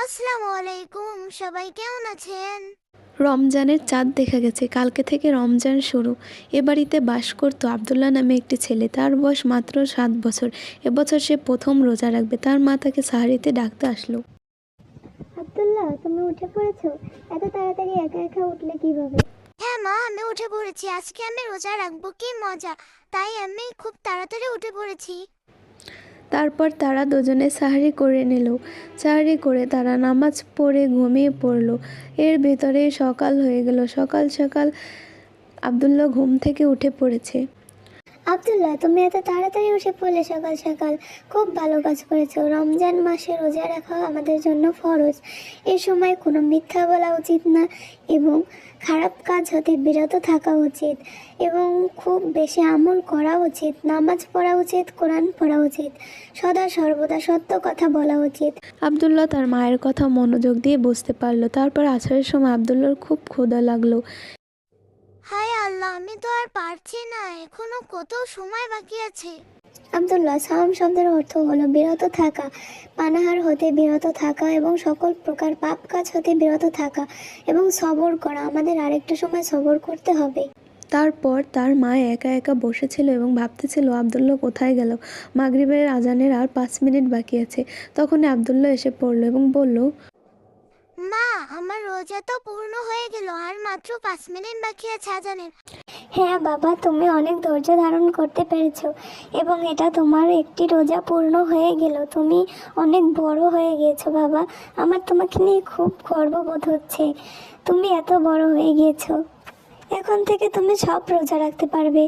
আসসালামু আলাইকুম, সবাই কেমন আছেন? রমজানের চাঁদ দেখা গেছে। কালকে থেকে রমজান শুরু। এ বাড়িতে বাস করত আবদুল্লাহ নামে একটি ছেলে। তার বয়স মাত্র 7 বছর। এবছর সে প্রথম রোজা রাখবে। তার মা তাকে সাহারিতে ডাকতে আসলো। আব্দুল্লাহ, তুমি উঠে পড়েছো? এত তাড়াতাড়ি একা একা উঠলে কিভাবে? হ্যাঁ মা, আমি উঠে পড়েছি। আজকে আমি রোজা রাখবো, কি মজা! তাই আমি খুব তাড়াতাড়ি উঠে পড়েছি। তারপর তারা দুজনে সাহারি করে নিল। সাহারি করে তারা নামাজ পড়ে ঘুমিয়ে পড়ল। এর ভেতরেই সকাল হয়ে গেল। সকাল সকাল আবদুল্লাহ ঘুম থেকে উঠে পড়েছে। আব্দুল্লাহ, তুমি এত তাড়াতাড়ি উঠে পড়লে সকাল সকাল। খুব ভালো কাজ করেছো। রমজান মাসে রোজা রাখা আমাদের জন্য ফরজ। এ সময় কোনো মিথ্যা বলা উচিত না এবং খারাপ কাজ হতে বিরত থাকা উচিত এবং খুব বেশি আমল করা উচিত। নামাজ পড়া উচিত, কোরআন পড়া উচিত, সদা সর্বদা সত্য কথা বলা উচিত। আবদুল্লাহ তার মায়ের কথা মনোযোগ দিয়ে বুঝতে পারল। তারপর আসরের সময় আবদুল্লাহর খুব ক্ষুধা লাগলো। হায় আল্লাহ, আমি তো আর পারছি না, এখনো কত সময় বাকি আছে। আব্দুল্লাহ, সাওম শব্দের অর্থ হলো বিরত থাকা, পানাহার হতে বিরত থাকা এবং সকল প্রকার পাপ কাজ হতে বিরত থাকা এবং সবর করা। আমাদের আরেকটু সময় সবর করতে হবে। তারপর তার মা একা একা বসেছিল এবং ভাবতেছিল আবদুল্লাহ কোথায় গেল। মাগরিবের আজানের আর 5 মিনিট বাকি আছে। তখনই আবদুল্লাহ এসে পড়ল এবং বলল, মা, আমার রোজা তো পূর্ণ হয়ে গেল, আর মাত্র 5 মিনিট বাকি আছে আজানের। হ্যাঁ বাবা, তুমি অনেক ধৈর্য ধারণ করতে পেরেছো এবং এটা তোমার একটি রোজা পূর্ণ হয়ে গেল। তুমি অনেক বড় হয়ে গিয়েছো বাবা। আমার তোমাকে নিয়ে খুব গর্ববোধ হচ্ছে। তুমি এত বড় হয়ে গিয়েছো। এখন থেকে তুমি সব রোজা রাখতে পারবে।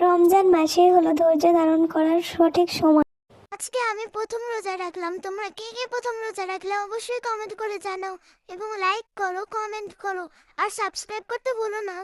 রমজান মাসে হলো ধৈর্য ধারণ করার সঠিক সময়। আজকে আমি প্রথম রোজা রাখলাম। তোমরা কে কে প্রথম রোজা রাখলে অবশ্যই কমেন্ট করে জানাও এবং লাইক করো, কমেন্ট করো আর সাবস্ক্রাইব করতে ভুলো না।